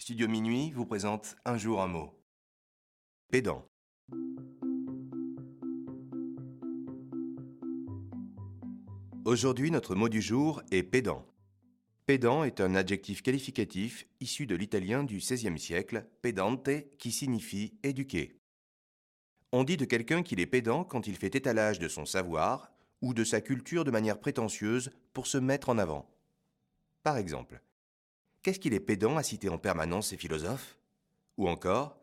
Studio Minuit vous présente Un jour un mot. Pédant. Aujourd'hui, notre mot du jour est pédant. Pédant est un adjectif qualificatif issu de l'italien du XVIe siècle, pedante, qui signifie éduqué. On dit de quelqu'un qu'il est pédant quand il fait étalage de son savoir ou de sa culture de manière prétentieuse pour se mettre en avant. Par exemple, qu'est-ce qu'il est pédant à citer en permanence ces philosophes? Ou encore,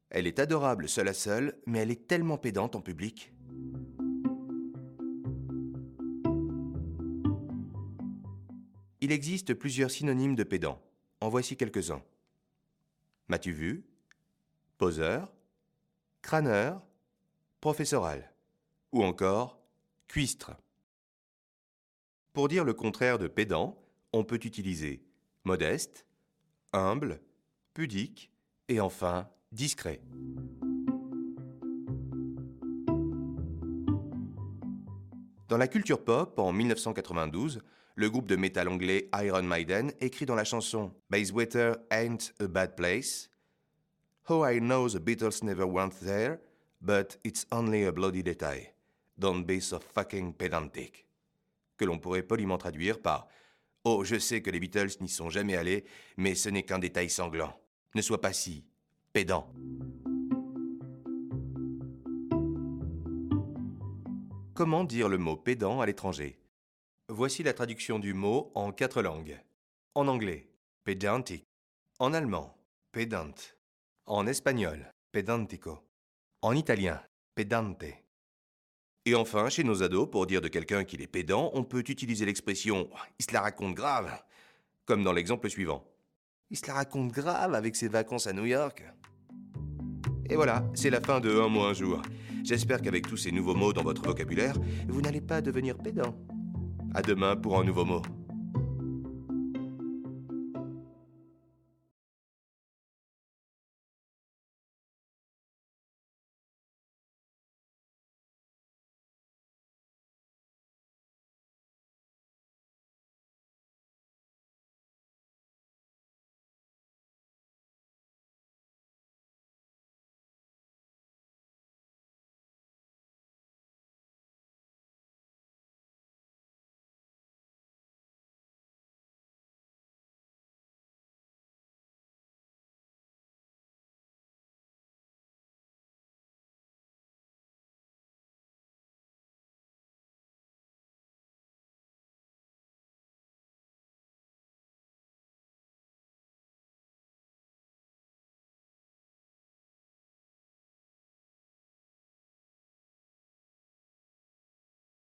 elle est adorable seule à seule, mais elle est tellement pédante en public. Il existe plusieurs synonymes de pédant. En voici quelques-uns. M'as-tu vu? Poseur, crâneur, professoral. Ou encore, cuistre. Pour dire le contraire de pédant, on peut utiliser modeste, humble, pudique et enfin discret. Dans la culture pop, en 1992, le groupe de métal anglais Iron Maiden écrit dans la chanson Bayswater Ain't a Bad Place « Oh, I know the Beatles never went there, but it's only a bloody detail. Don't be so fucking pedantic » que l'on pourrait poliment traduire par « Oh, je sais que les Beatles n'y sont jamais allés, mais ce n'est qu'un détail sanglant. Ne sois pas si pédant. » Comment dire le mot pédant à l'étranger? Voici la traduction du mot en 4 langues. En anglais, pedantic. En allemand, pedant. En espagnol, pedantico. En italien, pedante. Et enfin, chez nos ados, pour dire de quelqu'un qu'il est pédant, on peut utiliser l'expression « il se la raconte grave », comme dans l'exemple suivant. Il se la raconte grave avec ses vacances à New York. Et voilà, c'est la fin de Un mot un jour. J'espère qu'avec tous ces nouveaux mots dans votre vocabulaire, vous n'allez pas devenir pédant. À demain pour un nouveau mot.